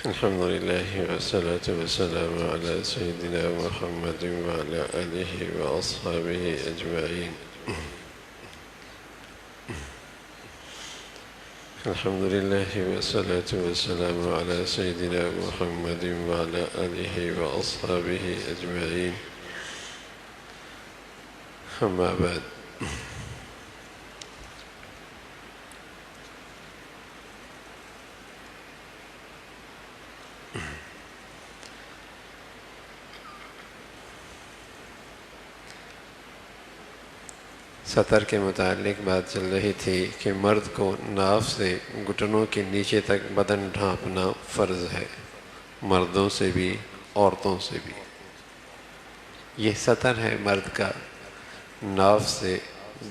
الحمد لله والصلاة والسلام على سيدنا محمد وعلى آله وأصحابه أجمعين. الحمد لله والصلاة والسلام على سيدنا محمد وعلى آله وأصحابه أجمعين. أما بعد، سطر کے متعلق بات چل رہی تھی کہ مرد کو ناف سے گھٹنوں کے نیچے تک بدن ڈھانپنا فرض ہے، مردوں سے بھی عورتوں سے بھی۔ یہ سطر ہے مرد کا، ناف سے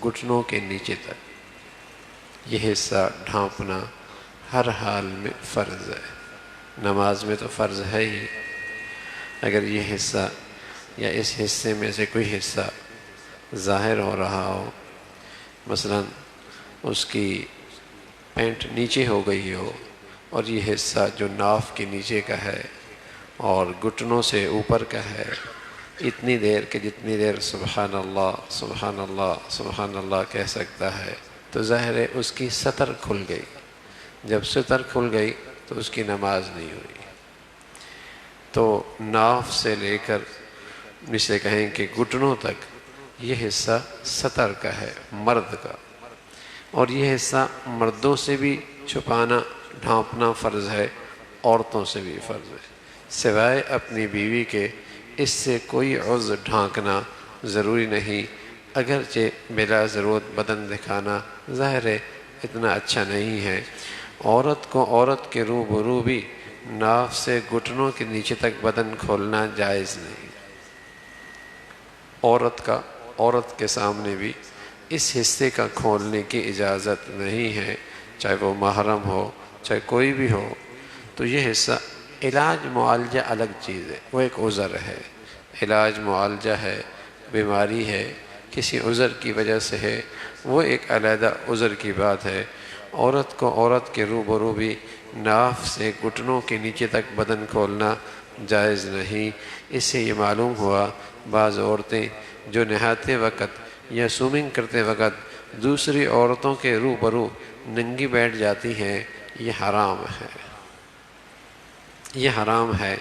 گھٹنوں کے نیچے تک یہ حصہ ڈھانپنا ہر حال میں فرض ہے۔ نماز میں تو فرض ہے ہی، اگر یہ حصہ یا اس حصے میں سے کوئی حصہ ظاہر ہو رہا ہو، مثلا اس کی پینٹ نیچے ہو گئی ہو اور یہ حصہ جو ناف کے نیچے کا ہے اور گھٹنوں سے اوپر کا ہے، اتنی دیر کہ جتنی دیر سبحان اللہ سبحان اللہ سبحان اللہ کہہ سکتا ہے، تو ظاہر ہے اس کی سطر کھل گئی۔ جب سطر کھل گئی تو اس کی نماز نہیں ہوئی۔ تو ناف سے لے کر جسے کہیں کہ گھٹنوں تک یہ حصہ سطر کا ہے، مرد کا، اور یہ حصہ مردوں سے بھی چھپانا ڈھانپنا فرض ہے، عورتوں سے بھی فرض ہے، سوائے اپنی بیوی کے اس سے کوئی عضو ڈھانکنا ضروری نہیں، اگرچہ بلا ضرورت بدن دکھانا ظاہر ہے اتنا اچھا نہیں ہے۔ عورت کو عورت کے روبرو بھی ناف سے گھٹنوں کے نیچے تک بدن کھولنا جائز نہیں۔ عورت کے سامنے بھی اس حصے کا کھولنے کی اجازت نہیں ہے، چاہے وہ محرم ہو چاہے کوئی بھی ہو۔ تو یہ حصہ علاج معالجہ الگ چیز ہے، وہ ایک عذر ہے، علاج معالجہ ہے، بیماری ہے، کسی عذر کی وجہ سے ہے، وہ ایک علیحدہ عذر کی بات ہے۔ عورت کو عورت کے روبرو بھی ناف سے گھٹنوں کے نیچے تک بدن کھولنا جائز نہیں۔ اس سے یہ معلوم ہوا بعض عورتیں جو نہاتے وقت یا سوئمنگ کرتے وقت دوسری عورتوں کے روبرو ننگی بیٹھ جاتی ہیں، یہ حرام ہے، یہ حرام ہے۔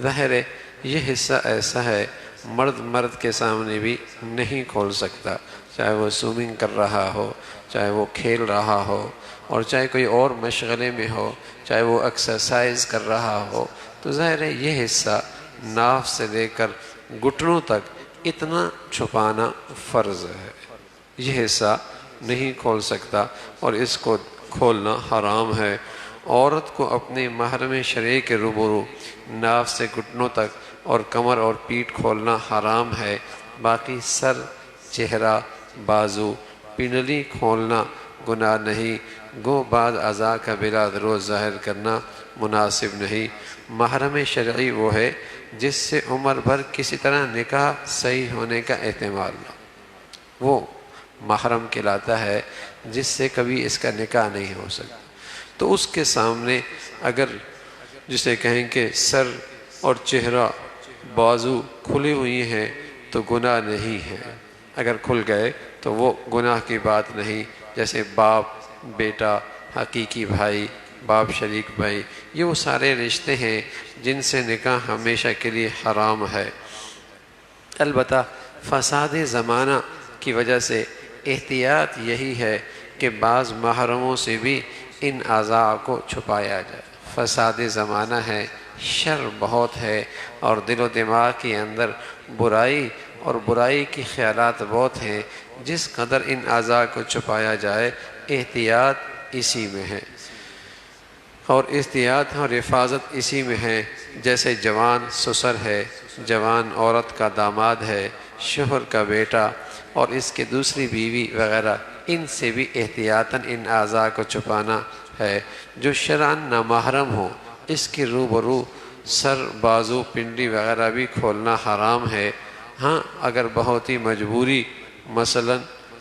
ظاہر ہے یہ حصہ ایسا ہے مرد کے سامنے بھی نہیں کھول سکتا، چاہے وہ سوئمنگ کر رہا ہو، چاہے وہ کھیل رہا ہو، اور چاہے کوئی اور مشغلے میں ہو، چاہے وہ ایکسرسائز کر رہا ہو۔ تو ظاہر ہے یہ حصہ ناف سے لے کر گھٹنوں تک اتنا چھپانا فرض ہے، یہ حصہ نہیں کھول سکتا اور اس کو کھولنا حرام ہے۔ عورت کو اپنے محرم شرعی کے روبرو ناف سے گھٹنوں تک اور کمر اور پیٹھ کھولنا حرام ہے، باقی سر، چہرہ، بازو، پنڈلی کھولنا گناہ نہیں، گو بعض اعضاء کا بلا ضرورت ظاہر کرنا مناسب نہیں۔ محرم شرعی وہ ہے جس سے عمر بھر کسی طرح نکاح صحیح ہونے کا احتمال نہ، وہ محرم کہلاتا ہے جس سے کبھی اس کا نکاح نہیں ہو سکتا۔ تو اس کے سامنے اگر جسے کہیں کہ سر اور چہرہ، بازو کھلی ہوئی ہیں تو گناہ نہیں ہے، اگر کھل گئے تو وہ گناہ کی بات نہیں۔ جیسے باپ بیٹا، حقیقی بھائی، باپ شریک بھائی، یہ وہ سارے رشتے ہیں جن سے نکاح ہمیشہ کے لیے حرام ہے۔ البتہ فساد زمانہ کی وجہ سے احتیاط یہی ہے کہ بعض محرموں سے بھی ان اعضاء کو چھپایا جائے۔ فساد زمانہ ہے، شر بہت ہے، اور دل و دماغ کے اندر برائی اور برائی کی خیالات بہت ہیں، جس قدر ان اعضاء کو چھپایا جائے احتیاط اسی میں ہے، اور احتیاط اور حفاظت اسی میں ہے۔ جیسے جوان سسر ہے، جوان عورت کا داماد ہے، شوہر کا بیٹا اور اس کے دوسری بیوی وغیرہ، ان سے بھی احتیاطاً ان اعضاء کو چھپانا ہے۔ جو شرعاً نامحرم ہو اس کے روبرو سر، بازو، پنڈلی وغیرہ بھی کھولنا حرام ہے۔ ہاں اگر بہت ہی مجبوری، مثلا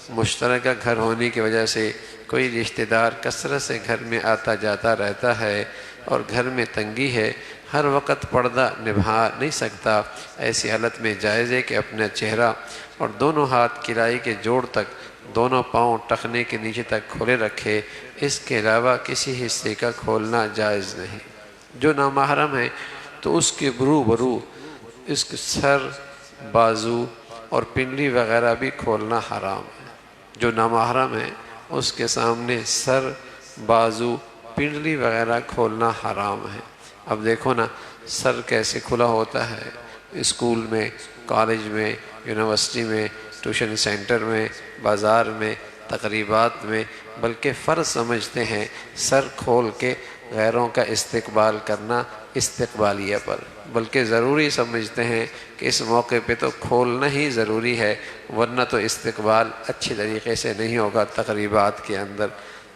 مشترکہ گھر ہونے کی وجہ سے کوئی رشتہ دار کثرت سے گھر میں آتا جاتا رہتا ہے اور گھر میں تنگی ہے، ہر وقت پردہ نبھا نہیں سکتا، ایسی حالت میں جائز ہے کہ اپنا چہرہ اور دونوں ہاتھ کلائی کے جوڑ تک، دونوں پاؤں ٹخنے کے نیچے تک کھلے رکھے، اس کے علاوہ کسی حصے کا کھولنا جائز نہیں۔ جو نامحرم ہے تو اس کے بروبرو اس کے سر، بازو اور پنڈلی وغیرہ بھی کھولنا حرام ہے۔ جو نامحرم ہے اس کے سامنے سر، بازو، پنڈلی وغیرہ کھولنا حرام ہے۔ اب دیکھو نا، سر کیسے کھلا ہوتا ہے اسکول میں، کالج میں، یونیورسٹی میں، ٹیوشن سینٹر میں، بازار میں، تقریبات میں، بلکہ فرض سمجھتے ہیں سر کھول کے غیروں کا استقبال کرنا استقبالیہ پر، بلکہ ضروری سمجھتے ہیں کہ اس موقع پہ تو کھولنا ہی ضروری ہے، ورنہ تو استقبال اچھی طریقے سے نہیں ہوگا تقریبات کے اندر۔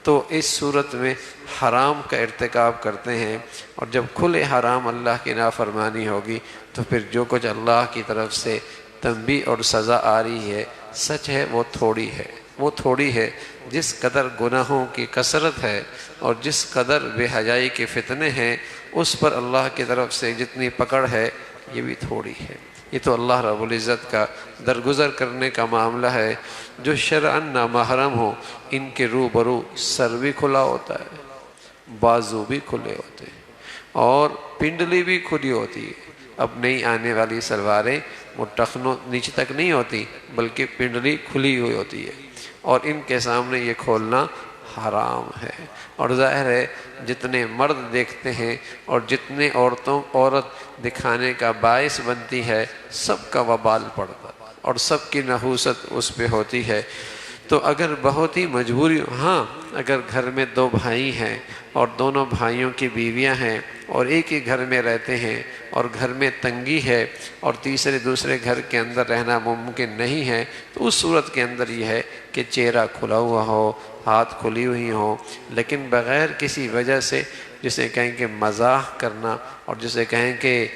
تو اس صورت میں حرام کا ارتکاب کرتے ہیں، اور جب کھلے حرام اللہ کی نافرمانی ہوگی تو پھر جو کچھ اللہ کی طرف سے تنبیہ اور سزا آ رہی ہے، سچ ہے وہ تھوڑی ہے۔ جس قدر گناہوں کی کثرت ہے اور جس قدر بے حیائی کے فتنے ہیں، اس پر اللہ کی طرف سے جتنی پکڑ ہے یہ بھی تھوڑی ہے۔ یہ تو اللہ رب العزت کا درگزر کرنے کا معاملہ ہے۔ جو شرعاً نامحرم ہو، ان کے روبرو سر بھی کھلا ہوتا ہے، بازو بھی کھلے ہوتے ہیں، اور پنڈلی بھی کھلی ہوتی ہے۔ اب نئی آنے والی سلواریں وہ ٹخنوں نیچے تک نہیں ہوتی، بلکہ پنڈلی کھلی ہوئی ہوتی ہے، اور ان کے سامنے یہ کھولنا حرام ہے۔ اور ظاہر ہے جتنے مرد دیکھتے ہیں اور جتنے عورت دکھانے کا باعث بنتی ہے، سب کا وبال پڑتا ہے اور سب کی نحوست اس پہ ہوتی ہے۔ تو اگر بہت ہی مجبوری، ہاں اگر گھر میں دو بھائی ہیں اور دونوں بھائیوں کی بیویاں ہیں اور ایک ہی گھر میں رہتے ہیں اور گھر میں تنگی ہے اور دوسرے گھر کے اندر رہنا ممکن نہیں ہے، تو اس صورت کے اندر یہ ہے کہ چہرہ کھلا ہوا ہو، ہاتھ کھلی ہوئی ہوں، لیکن بغیر کسی وجہ سے، جسے کہیں کہ مزاح کرنا اور جسے کہیں کہ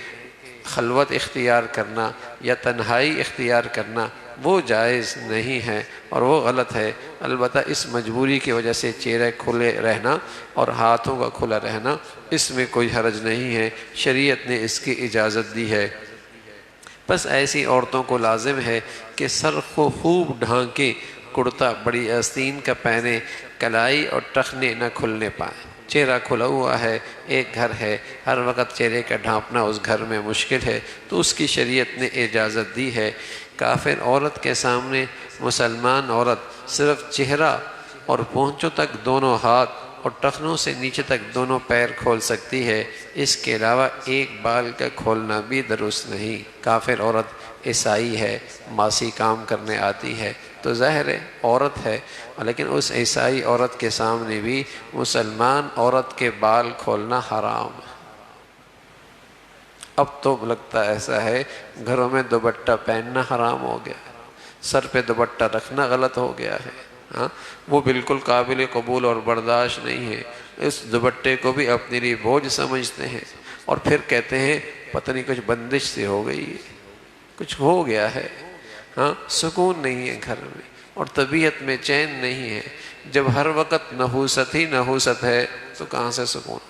خلوت اختیار کرنا یا تنہائی اختیار کرنا، وہ جائز نہیں ہے اور وہ غلط ہے۔ البتہ اس مجبوری کی وجہ سے چہرہ کھلے رہنا اور ہاتھوں کا کھلا رہنا، اس میں کوئی حرج نہیں ہے، شریعت نے اس کی اجازت دی ہے۔ بس ایسی عورتوں کو لازم ہے کہ سر کو خوب ڈھانکیں، کرتا بڑی آستین کا پہنے، کلائی اور ٹخنے نہ کھلنے پائیں۔ چہرہ کھلا ہوا ہے، ایک گھر ہے، ہر وقت چہرے کا ڈھانپنا اس گھر میں مشکل ہے، تو اس کی شریعت نے اجازت دی ہے۔ کافر عورت کے سامنے مسلمان عورت صرف چہرہ اور پونچھوں تک دونوں ہاتھ اور ٹخنوں سے نیچے تک دونوں پیر کھول سکتی ہے، اس کے علاوہ ایک بال کا کھولنا بھی درست نہیں۔ کافر عورت عیسائی ہے، معاشی کام کرنے آتی ہے، تو ظاہر ہے عورت ہے، لیکن اس عیسائی عورت کے سامنے بھی مسلمان عورت کے بال کھولنا حرام ہے۔ اب تو لگتا ایسا ہے گھروں میں دوپٹہ پہننا حرام ہو گیا ہے، سر پہ دوپٹہ رکھنا غلط ہو گیا ہے، ہاں وہ بالکل قابل قبول اور برداشت نہیں ہے۔ اس دوپٹے کو بھی اپنے لیے بوجھ سمجھتے ہیں اور پھر کہتے ہیں پتہ نہیں کچھ بندش سے ہو گئی ہے، کچھ ہو گیا ہے، ہاں سکون نہیں ہے گھر میں اور طبیعت میں چین نہیں ہے۔ جب ہر وقت نحوست ہی نحوست ہے تو کہاں سے سکون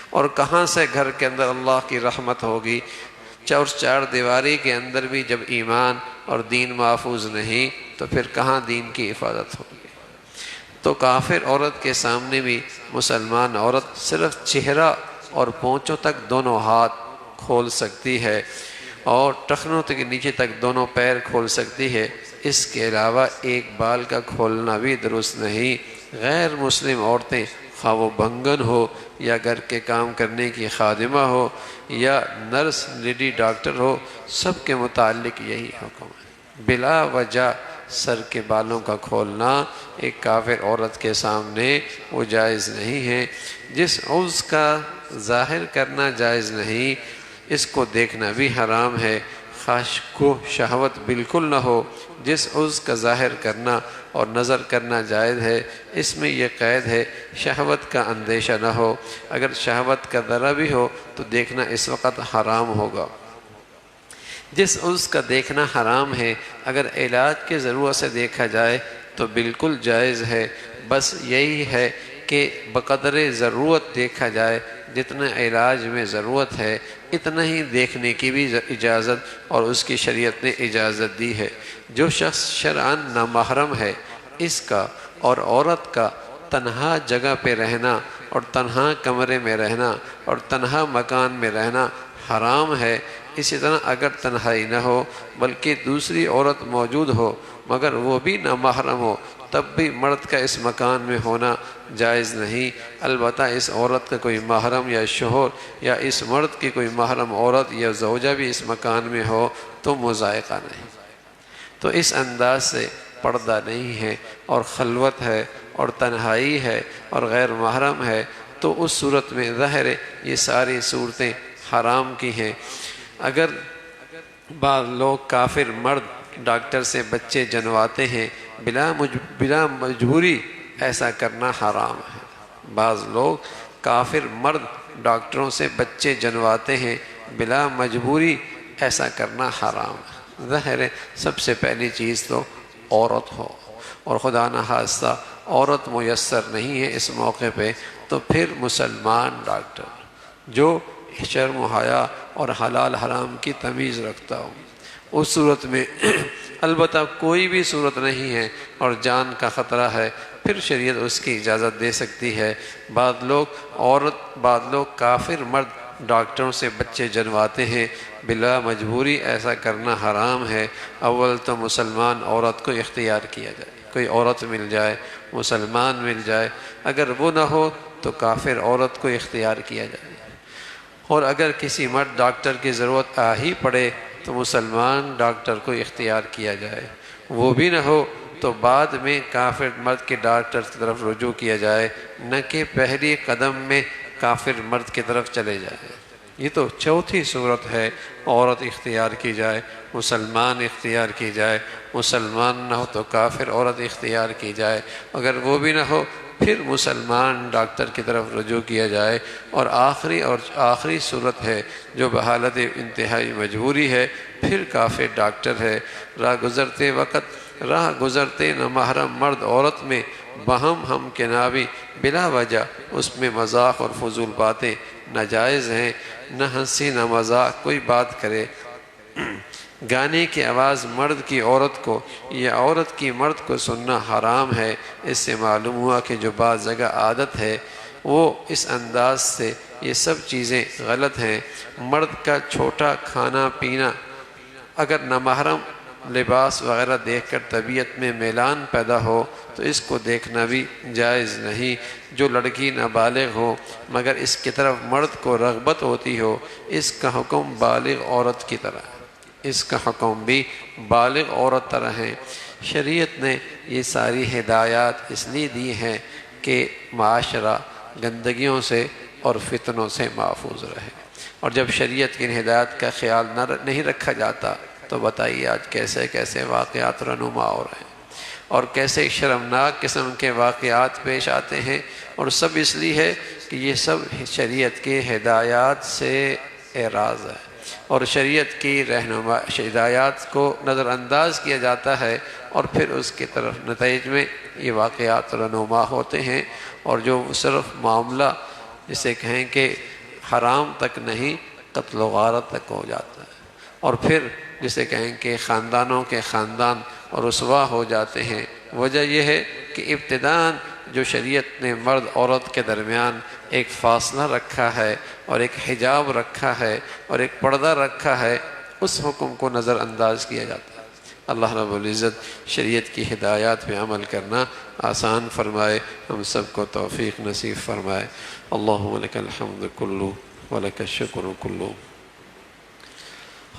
اور کہاں سے گھر کے اندر اللہ کی رحمت ہوگی؟ چار دیواری کے اندر بھی جب ایمان اور دین محفوظ نہیں تو پھر کہاں دین کی حفاظت ہوگی؟ تو کافر عورت کے سامنے بھی مسلمان عورت صرف چہرہ اور پونچھوں تک دونوں ہاتھ کھول سکتی ہے اور ٹخنوں کے نیچے تک دونوں پیر کھول سکتی ہے، اس کے علاوہ ایک بال کا کھولنا بھی درست نہیں۔ غیر مسلم عورتیں، خواہ وہ بھنگن ہو یا گھر کے کام کرنے کی خادمہ ہو یا نرس لیڈی ڈاکٹر ہو، سب کے متعلق یہی حکم ہے۔ بلا وجہ سر کے بالوں کا کھولنا ایک کافر عورت کے سامنے وہ جائز نہیں ہے۔ جس عوض کا ظاہر کرنا جائز نہیں، اس کو دیکھنا بھی حرام ہے، خواہش کو شہوت بالکل نہ ہو۔ جس عوض کا ظاہر کرنا اور نظر کرنا جائز ہے، اس میں یہ قید ہے شہوت کا اندیشہ نہ ہو۔ اگر شہوت کا ذرہ بھی ہو تو دیکھنا اس وقت حرام ہوگا۔ جس عضو کا دیکھنا حرام ہے اگر علاج کے ضرورت سے دیکھا جائے تو بالکل جائز ہے، بس یہی ہے کہ بقدر ضرورت دیکھا جائے، جتنا علاج میں ضرورت ہے اتنا ہی دیکھنے کی بھی اجازت اور اس کی شریعت نے اجازت دی ہے۔ جو شخص شرعاً نامحرم ہے، اس کا اور عورت کا تنہا جگہ پہ رہنا اور تنہا کمرے میں رہنا اور تنہا مکان میں رہنا حرام ہے۔ اسی طرح اگر تنہائی نہ ہو بلکہ دوسری عورت موجود ہو مگر وہ بھی نامحرم ہو، تب بھی مرد کا اس مکان میں ہونا جائز نہیں۔ البتہ اس عورت کا کوئی محرم یا شوہر یا اس مرد کی کوئی محرم عورت یا زوجہ بھی اس مکان میں ہو تو مضائقہ نہیں۔ تو اس انداز سے پردہ نہیں ہے اور خلوت ہے اور تنہائی ہے اور غیر محرم ہے، تو اس صورت میں ظاہر ہے یہ ساری صورتیں حرام کی ہیں۔ اگر بعض لوگ کافر مرد ڈاکٹر سے بچے جنواتے ہیں بلا مجبوری، ایسا کرنا حرام ہے۔ بعض لوگ کافر مرد ڈاکٹروں سے بچے جنواتے ہیں بلا مجبوری، ایسا کرنا حرام ہے۔ ظاہر ہے سب سے پہلی چیز تو عورت ہو، اور خدا نخواستہ عورت میسر نہیں ہے اس موقع پہ، تو پھر مسلمان ڈاکٹر جو شرم و حیا اور حلال حرام کی تمیز رکھتا ہو، اس صورت میں البتہ کوئی بھی صورت نہیں ہے اور جان کا خطرہ ہے، پھر شریعت اس کی اجازت دے سکتی ہے۔ بعض لوگ کافر مرد ڈاکٹروں سے بچے جنواتے ہیں بلا مجبوری، ایسا کرنا حرام ہے۔ اول تو مسلمان عورت کو اختیار کیا جائے، کوئی عورت مل جائے، مسلمان مل جائے، اگر وہ نہ ہو تو کافر عورت کو اختیار کیا جائے، اور اگر کسی مرد ڈاکٹر کی ضرورت آ ہی پڑے تو مسلمان ڈاکٹر کو اختیار کیا جائے، وہ بھی نہ ہو تو بعد میں کافر مرد کے ڈاکٹر کی طرف رجوع کیا جائے، نہ کہ پہلی قدم میں کافر مرد کی طرف چلے جائے۔ یہ تو چوتھی صورت ہے، عورت اختیار کی جائے، مسلمان اختیار کی جائے، مسلمان نہ ہو تو کافر عورت اختیار کی جائے، اگر وہ بھی نہ ہو پھر مسلمان ڈاکٹر کی طرف رجوع کیا جائے، اور آخری صورت ہے جو بحالت انتہائی مجبوری ہے، پھر کافر ڈاکٹر ہے۔ راہ گزرتے نامحرم مرد عورت میں باہم ہم کنابی بلا وجہ، اس میں مذاق اور فضول باتیں ناجائز ہیں، نہ ہنسی نہ مذاق، کوئی بات کرے۔ گانے کی آواز مرد کی عورت کو یا عورت کی مرد کو سننا حرام ہے۔ اس سے معلوم ہوا کہ جو بعض جگہ عادت ہے وہ اس انداز سے یہ سب چیزیں غلط ہیں۔ مرد کا چھوٹا کھانا پینا، اگر نامحرم لباس وغیرہ دیکھ کر طبیعت میں میلان پیدا ہو تو اس کو دیکھنا بھی جائز نہیں۔ جو لڑکی نابالغ ہو مگر اس کی طرف مرد کو رغبت ہوتی ہو، اس کا حکم بالغ عورت کی طرح، اس کا حکم بھی بالغ عورت طرح ہے۔ شریعت نے یہ ساری ہدایات اس لیے دی ہیں کہ معاشرہ گندگیوں سے اور فتنوں سے محفوظ رہے، اور جب شریعت کی ہدایات کا خیال نہیں رکھا جاتا تو بتائیے آج کیسے کیسے واقعات رونما ہو رہے ہیں، اور کیسے شرمناک قسم کے واقعات پیش آتے ہیں، اور سب اس لیے ہے کہ یہ سب شریعت کی ہدایات سے اعراض ہے، اور شریعت کی ہدایات کو نظر انداز کیا جاتا ہے، اور پھر اس کی طرف نتائج میں یہ واقعات رونما ہوتے ہیں، اور جو صرف معاملہ جسے کہیں کہ حرام تک نہیں، قتل و غارت تک ہو جاتا ہے، اور پھر جسے کہیں کہ خاندانوں کے خاندان رسوا ہو جاتے ہیں۔ وجہ یہ ہے کہ ابتداءً جو شریعت نے مرد عورت کے درمیان ایک فاصلہ رکھا ہے اور ایک حجاب رکھا ہے اور ایک پردہ رکھا ہے، اس حکم کو نظر انداز کیا جاتا ہے۔ اللہ رب العزت شریعت کی ہدایات پہ عمل کرنا آسان فرمائے، ہم سب کو توفیق نصیب فرمائے۔ اللہم لک الحمد کلو ولک الشکر کلو،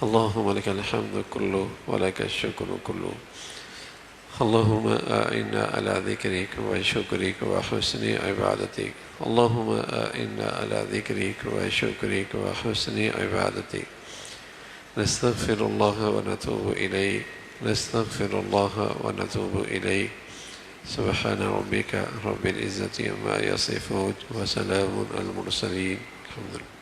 اللہم لک الحمد کلو ولک الشکر کلو، اللہم اعنا علی ذکرک و شکرک و حسن عبادتک، اللہم اعنا علی ذکرک و شکرک و حسن عبادتک، نستغفر اللہ و نتوب الیک، نستغفر اللہ و نتوب الیک، سبحان ربک رب العزت عما یصفون و سلام علی المرسلین، الحمد للہ۔